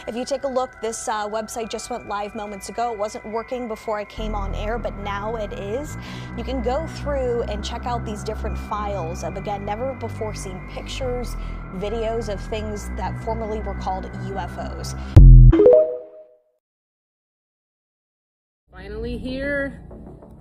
If you take a look, this website just went live moments ago. It wasn't working before I came on air, but now it is. You can go through and check out these different files of, again, never before seen pictures, videos of things that formerly were called UFOs. Finally here,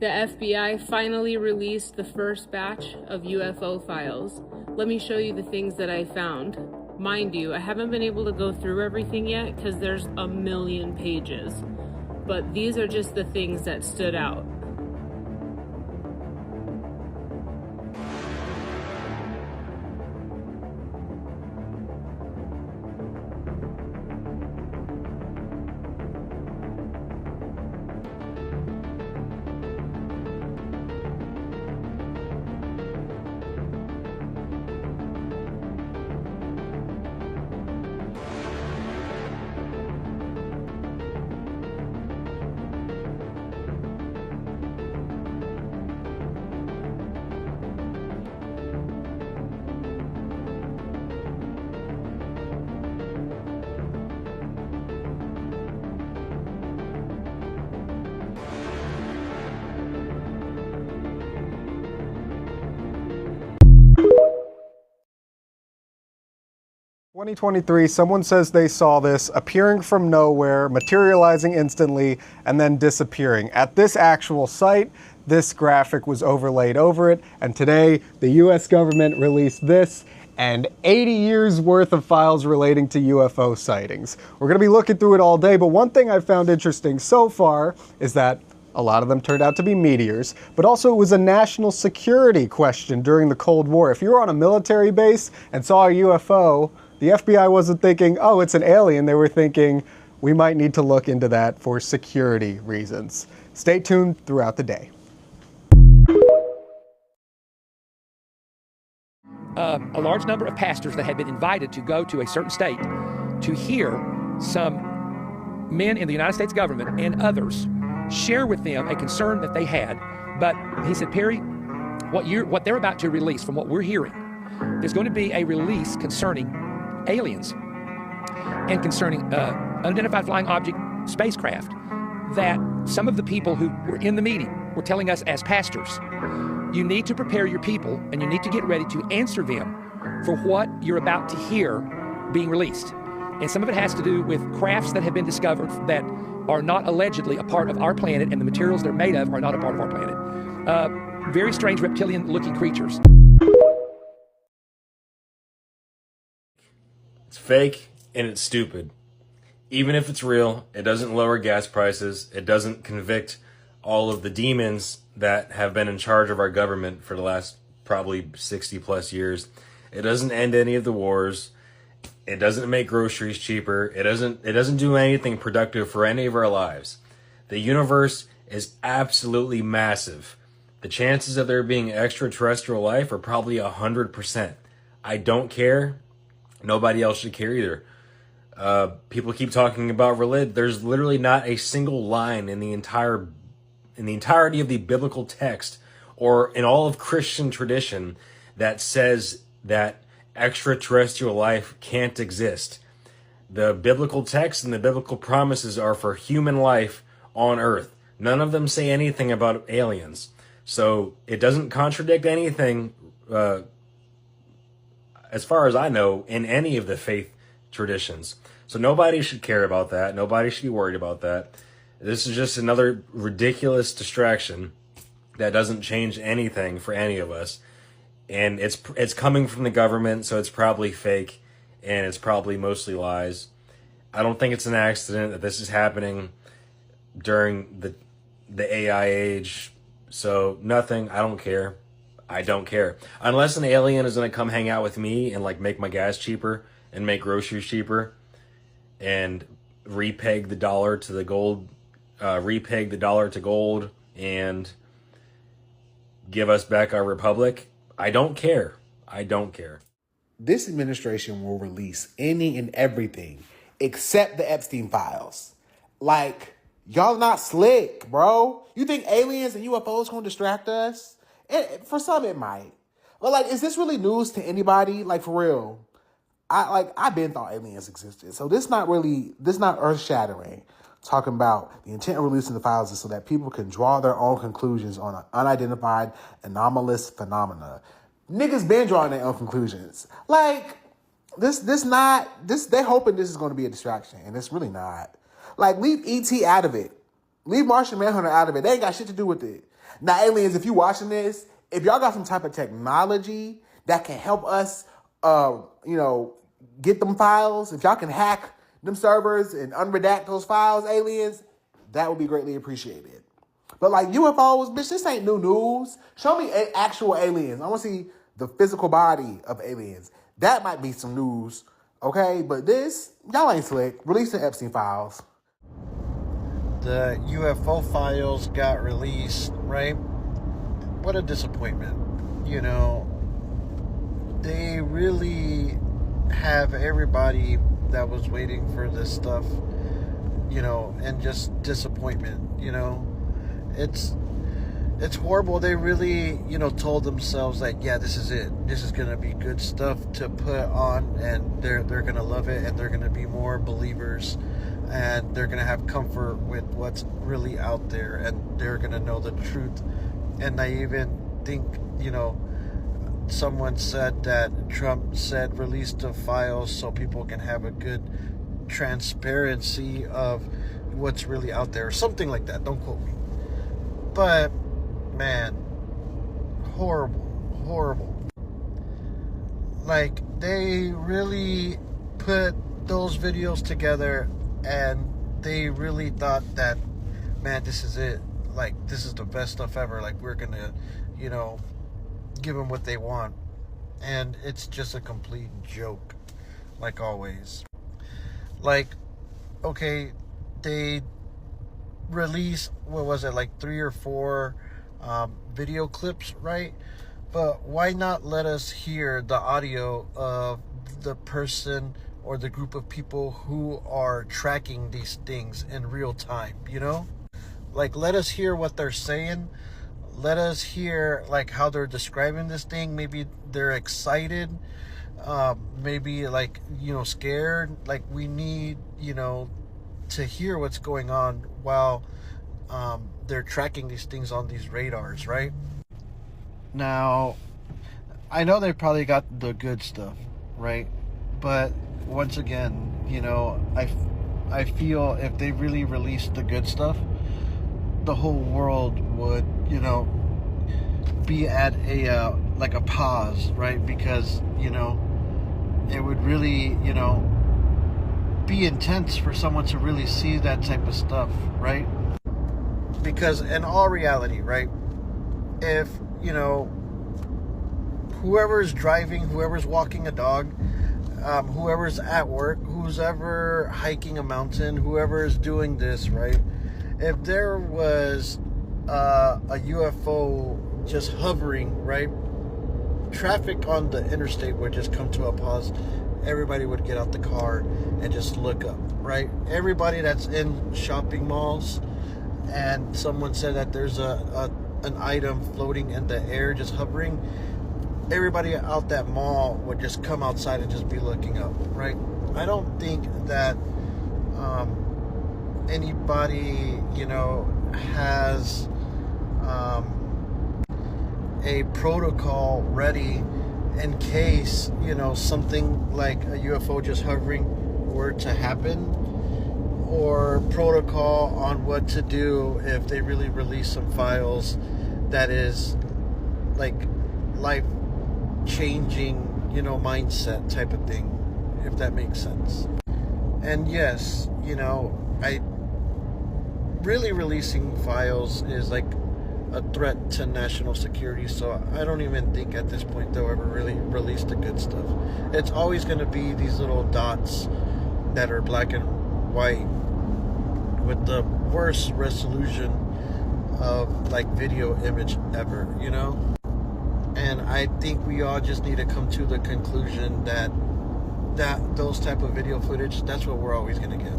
the FBI finally released the first batch of UFO files. Let me show you the things that I found. Mind you, I haven't been able to go through everything yet because there's a million pages, but these are just the things that stood out. In 2023, someone says they saw this appearing from nowhere, materializing instantly, and then disappearing. At this actual site, this graphic was overlaid over it, and today the US government released this and 80 years worth of files relating to UFO sightings. We're going to be looking through it all day, but one thing I found interesting so far is that a lot of them turned out to be meteors, but also it was a national security question during the Cold War. If you were on a military base and saw a UFO, the FBI wasn't thinking, oh, it's an alien. They were thinking, we might need to look into that for security reasons. Stay tuned throughout the day. A large number of pastors that had been invited to go to a certain state to hear some men in the United States government and others share with them a concern that they had. But he said, Perry, what they're about to release, from what we're hearing, there's going to be a release concerning aliens and concerning unidentified flying object spacecraft that some of the people who were in the meeting were telling us as pastors, you need to prepare your people and you need to get ready to answer them for what you're about to hear being released. And some of it has to do with crafts that have been discovered that are not allegedly a part of our planet, and the materials they're made of are not a part of our planet. Very strange reptilian-looking creatures. It's fake and it's stupid. Even if it's real, it doesn't lower gas prices. It doesn't convict all of the demons that have been in charge of our government for the last probably 60 plus years. It doesn't end any of the wars. It doesn't make groceries cheaper. It doesn't do anything productive for any of our lives. The universe is absolutely massive. The chances of there being extraterrestrial life are probably 100%. I don't care. Nobody else should care either. People keep talking about religion. There's literally not a single line in the entirety of the biblical text or in all of Christian tradition that says that extraterrestrial life can't exist. The biblical text and the biblical promises are for human life on Earth. None of them say anything about aliens. So it doesn't contradict anything, as far as I know, in any of the faith traditions. So nobody should care about that. Nobody should be worried about that. This is just another ridiculous distraction that doesn't change anything for any of us. And it's coming from the government, so it's probably fake, and it's probably mostly lies. I don't think it's an accident that this is happening during the AI age. So nothing. I don't care. I don't care. Unless an alien is going to come hang out with me and like make my gas cheaper and make groceries cheaper and repeg the dollar to the gold, repeg the dollar to gold and give us back our republic. I don't care. I don't care. This administration will release any and everything except the Epstein files. Like, y'all not slick, bro. You think aliens and UFOs gonna distract us? For some, it might. But, like, is this really news to anybody? Like, for real. I've been thought aliens existed. So this not earth-shattering. Talking about the intent of releasing the files is so that people can draw their own conclusions on an unidentified anomalous phenomena. Niggas been drawing their own conclusions. Like, they're hoping this is going to be a distraction, and it's really not. Like, leave E.T. out of it. Leave Martian Manhunter out of it. They ain't got shit to do with it. Now, aliens, if you watching this, if y'all got some type of technology that can help us, get them files, if y'all can hack them servers and unredact those files, aliens, that would be greatly appreciated. But like UFOs, bitch, this ain't new news. Show me actual aliens. I want to see the physical body of aliens. That might be some news, okay? But this, y'all ain't slick. Release the Epstein files. The UFO files got released, right? What a disappointment. They really have everybody that was waiting for this stuff, and just disappointment, It's horrible. They really, told themselves like, yeah, this is it. This is going to be good stuff to put on, and they're going to love it, and they're going to be more believers, and they're going to have comfort with what's really out there, and they're going to know the truth. And I even think, someone said that Trump said release the files so people can have a good transparency of what's really out there, or something like that. Don't quote me. But man, horrible. Like, they really put those videos together, and they really thought that, man, this is it. Like, this is the best stuff ever. Like, we're gonna, give them what they want. And it's just a complete joke, like always. Like, okay, they release, what was it, like 3 or 4 video clips, right? But why not let us hear the audio of the person or the group of people who are tracking these things in real time, Like, let us hear what they're saying. Let us hear, like, how they're describing this thing. Maybe they're excited. Maybe, like, scared. Like, we need, to hear what's going on while they're tracking these things on these radars, right? Now, I know they probably got the good stuff, right? But once again, I feel if they really released the good stuff, the whole world would, be at a like a pause, right? Because, it would really, be intense for someone to really see that type of stuff, right? Because in all reality, right, if, whoever's driving, whoever's walking a dog, whoever's at work, who's ever hiking a mountain, whoever's doing this, right, if there was a UFO just hovering, right, traffic on the interstate would just come to a pause. Everybody would get out the car and just look up, right? Everybody that's in shopping malls, and someone said that there's an item floating in the air just hovering, everybody out that mall would just come outside and just be looking up, right? I don't think that anybody, has a protocol ready in case, something like a UFO just hovering were to happen, or protocol on what to do if they really release some files that is like life-changing, mindset type of thing, if that makes sense. And yes, I really releasing files is like a threat to national security, so I don't even think at this point they'll ever really release the good stuff. It's always going to be these little dots that are black and white with the worst resolution of like video image ever, And I think we all just need to come to the conclusion that those type of video footage, that's what we're always going to get.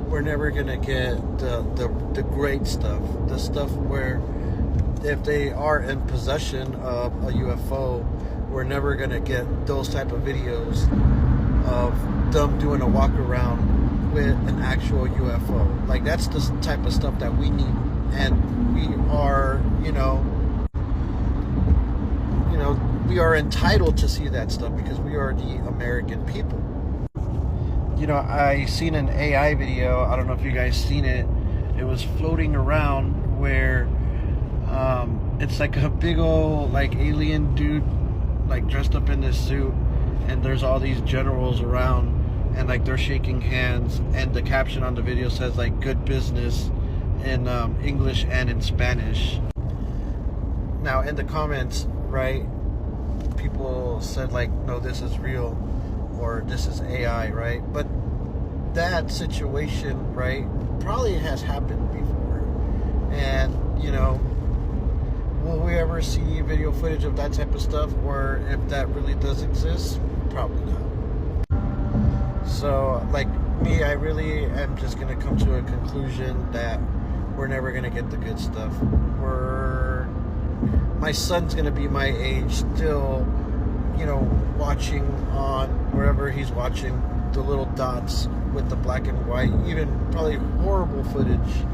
We're never going to get the great stuff, the stuff where if they are in possession of a UFO, we're never going to get those type of videos of them doing a walk around with an actual UFO. Like, that's the type of stuff that we need, and we are, we are entitled to see that stuff because we are the American people. I seen an AI video. I don't know if you guys seen it. It was floating around where it's like a big old like alien dude like dressed up in this suit, and there's all these generals around, and like they're shaking hands, and the caption on the video says like "good business" in English and in Spanish. Now in the comments, right, people said like, no, this is real, or this is AI, right? But that situation, right, probably has happened before. And, will we ever see video footage of that type of stuff? Or if that really does exist? Probably not. So, like me, I really am just going to come to a conclusion that we're never going to get the good stuff. My son's going to be my age still, watching on wherever he's watching the little dots with the black and white, even probably horrible footage,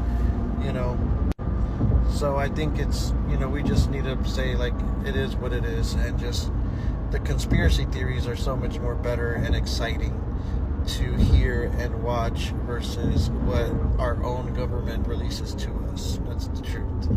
So I think it's, we just need to say like it is what it is, and just the conspiracy theories are so much more better and exciting to hear and watch versus what our own government releases to us. That's the truth.